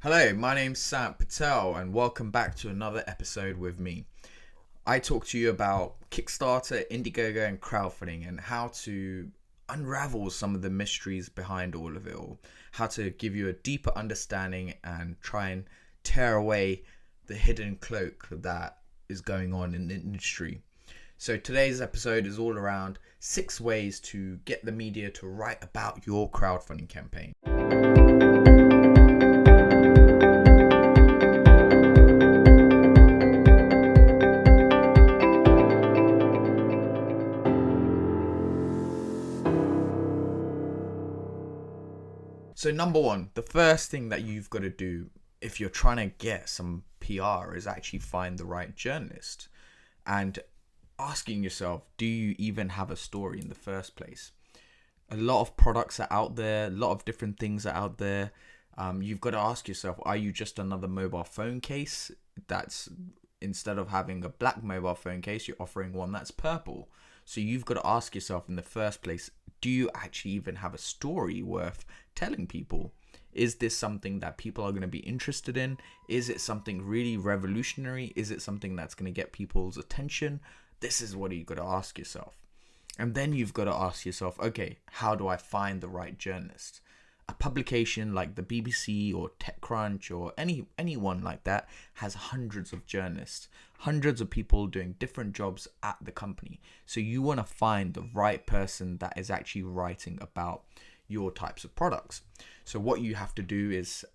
Hello, my name's Sam Patel and welcome back to another episode with me. I talk to you about Kickstarter, Indiegogo and crowdfunding and how to unravel some of the mysteries behind all of it all. How to give you a deeper understanding and try and tear away the hidden cloak that is going on in the industry. So today's episode is all around 6 ways to get the media to write about your crowdfunding campaign. So number one, the first thing that you've got to do if you're trying to get some PR is actually find the right journalist and asking yourself, do you even have a story in the first place? A lot of products are out there, a lot of different things are out there. You've got to ask yourself, are you just another mobile phone case that's, instead of having a black mobile phone case, you're offering one that's purple? So you've got to ask yourself in the first place, do you actually even have a story worth telling people? Is this something that people are going to be interested in? Is it something really revolutionary? Is it something that's going to get people's attention? This is what you've got to ask yourself. And then you've got to ask yourself, okay, how do I find the right journalist? A publication like the BBC or TechCrunch or anyone like that has hundreds of journalists, hundreds of people doing different jobs at the company. So you want to find the right person that is actually writing about your types of products. So what you have to do is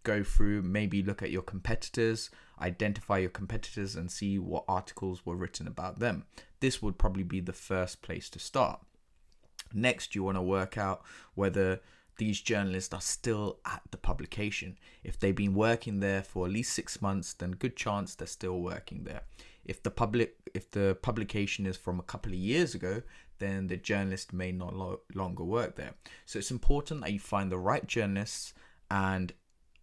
go through, maybe look at your competitors, identify your competitors and see what articles were written about them. This would probably be the first place to start. Next, you want to work out whether these journalists are still at the publication. If they've been working there for at least 6 months, then good chance they're still working there. If the publication is from a couple of years ago, then the journalist may not longer work there. So it's important that you find the right journalists and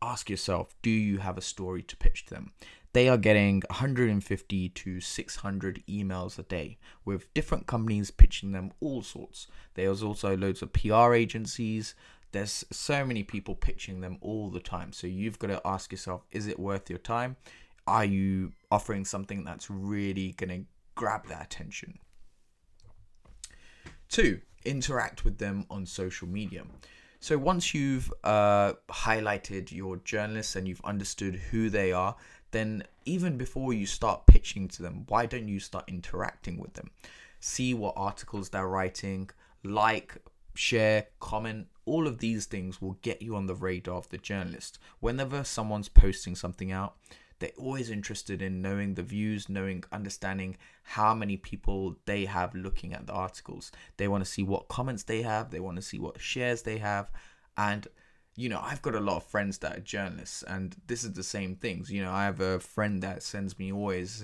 ask yourself, do you have a story to pitch to them? They are getting 150 to 600 emails a day with different companies pitching them all sorts. There's also loads of PR agencies. There's so many people pitching them all the time. So you've got to ask yourself, is it worth your time? Are you offering something that's really going to grab their attention? 2, interact with them on social media. So once you've highlighted your journalists and you've understood who they are, then even before you start pitching to them, why don't you start interacting with them? See what articles they're writing, like, share, comment. All of these things will get you on the radar of the journalist. Whenever someone's posting something out, they're always interested in knowing the views, understanding how many people they have looking at the articles. They want to see what comments they have. They want to see what shares they have. And, I've got a lot of friends that are journalists and this is the same things. I have a friend that sends me always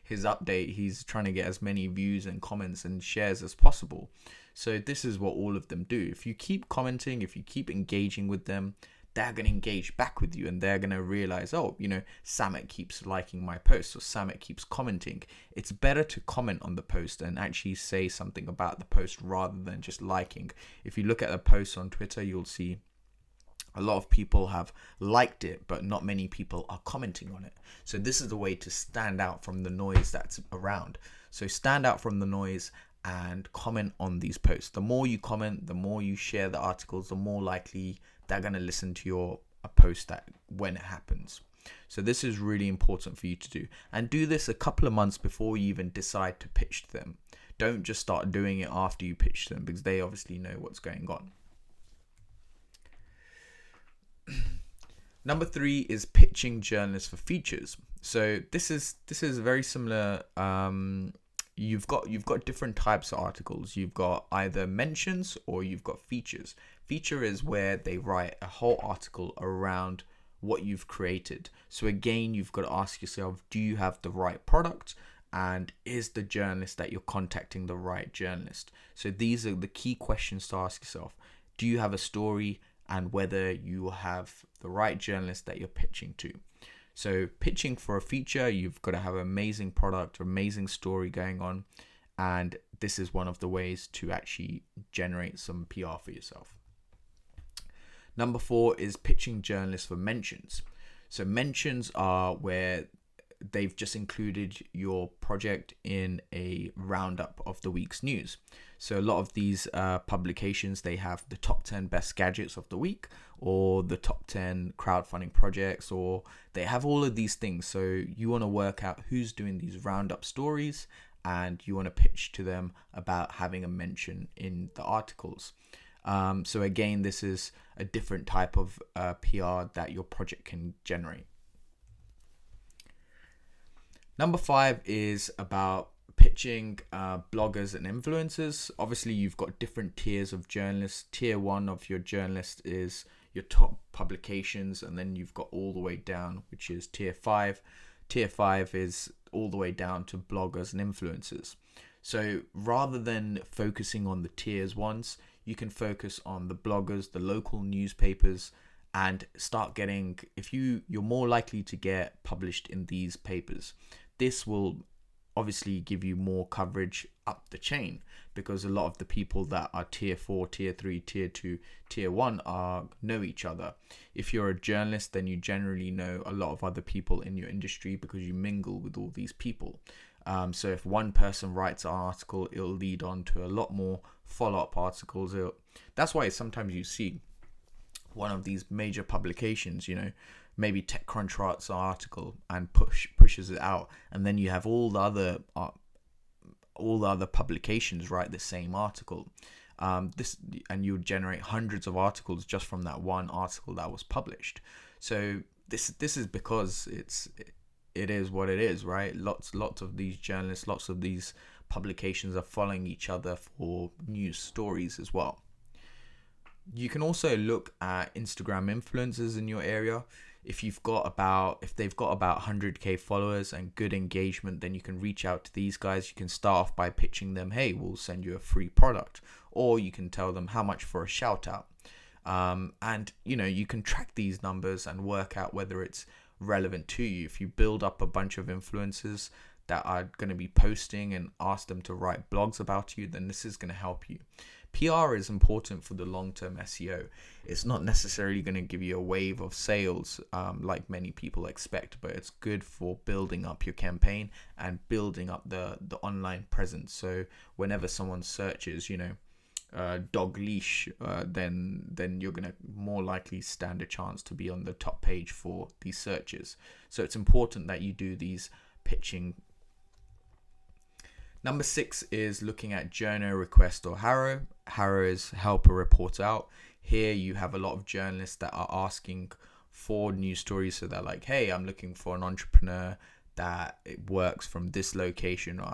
his update. He's trying to get as many views and comments and shares as possible. So this is what all of them do. If you keep commenting, if you keep engaging with them, they're going to engage back with you and they're going to realize, Samet keeps liking my post or Samet keeps commenting. It's better to comment on the post and actually say something about the post rather than just liking. If you look at a post on Twitter, you'll see a lot of people have liked it, but not many people are commenting on it. So this is the way to stand out from the noise that's around. So stand out from the noise and comment on these posts. The more you comment, the more you share the articles, the more likely they're going to listen to your post that when it happens. So this is really important for you to do. And do this a couple of months before you even decide to pitch to them. Don't just start doing it after you pitch them because they obviously know what's going on. Number 3 is pitching journalists for features. So this is very similar. You've got different types of articles. You've got either mentions or you've got features. Feature is where they write a whole article around what you've created. So again, you've got to ask yourself, do you have the right product? And is the journalist that you're contacting the right journalist? So these are the key questions to ask yourself. Do you have a story? And whether you have the right journalist that you're pitching to. So pitching for a feature, you've got to have an amazing product, amazing story going on. And this is one of the ways to actually generate some PR for yourself. Number 4 is pitching journalists for mentions. So mentions are where they've just included your project in a roundup of the week's news. So a lot of these publications, they have the top 10 best gadgets of the week, or the top 10 crowdfunding projects, or they have all of these things. So you want to work out who's doing these roundup stories, and you want to pitch to them about having a mention in the articles. So again, this is a different type of PR that your project can generate. Number 5 is about pitching bloggers and influencers. Obviously, you've got different tiers of journalists. Tier 1 of your journalist is your top publications, and then you've got all the way down, which is tier 5. Tier 5 is all the way down to bloggers and influencers. So rather than focusing on the tiers ones, you can focus on the bloggers, the local newspapers, and start getting, if you're more likely to get published in these papers. This will obviously give you more coverage up the chain, because a lot of the people that are tier 4, tier 3, tier 2, tier 1 know each other. If you're a journalist, then you generally know a lot of other people in your industry because you mingle with all these people. So if one person writes an article, it'll lead on to a lot more follow-up articles. That's why sometimes you see one of these major publications, maybe TechCrunch writes an article and pushes it out, and then you have all the other publications write the same article. And you would generate hundreds of articles just from that one article that was published. So this is because it is what it is, right? Lots of these journalists, lots of these publications are following each other for news stories as well. You can also look at Instagram influencers in your area. If they've got about 100k followers and good engagement, then you can reach out to these guys. You can start off by pitching them, hey, we'll send you a free product, or you can tell them how much for a shout out. And you can track these numbers and work out whether it's relevant to you. If you build up a bunch of influencers that are going to be posting and ask them to write blogs about you, then this is going to help you. PR is important for the long-term SEO. It's not necessarily going to give you a wave of sales like many people expect, but it's good for building up your campaign and building up the online presence. So whenever someone searches, dog leash, then you're going to more likely stand a chance to be on the top page for these searches. So it's important that you do these pitching. Number 6 is looking at journo request or Harrow. Harrow is help a reporter out. Here you have a lot of journalists that are asking for news stories. So they're like, hey, I'm looking for an entrepreneur that works from this location, or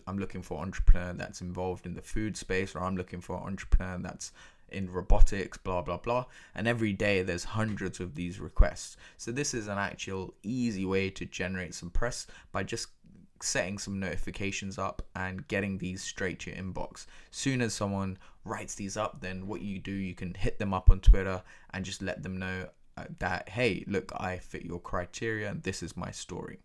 I'm looking for an entrepreneur that's involved in the food space, or I'm looking for an entrepreneur that's in robotics, blah blah blah. And every day there's hundreds of these requests. So this is an actual easy way to generate some press by just setting some notifications up and getting these straight to your inbox. Soon as someone writes these up, then what you do, you can hit them up on Twitter and just let them know that, hey, look, I fit your criteria and this is my story.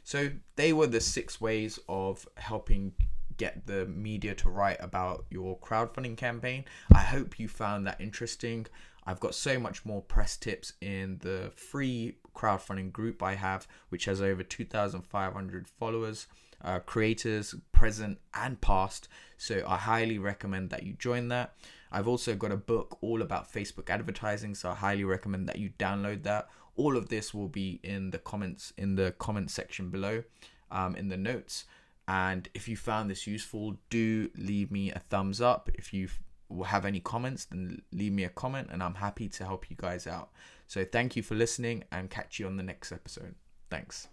So they were the 6 ways of helping get the media to write about your crowdfunding campaign. I hope you found that interesting. I've got so much more press tips in the free crowdfunding group I have, which has over 2,500 followers, creators present and past. So I highly recommend that you join that. I've also got a book all about Facebook advertising, so I highly recommend that you download that. All of this will be in the comment section below, in the notes. And if you found this useful, do leave me a thumbs up. If you have any comments, then leave me a comment and I'm happy to help you guys out. So thank you for listening and catch you on the next episode. Thanks.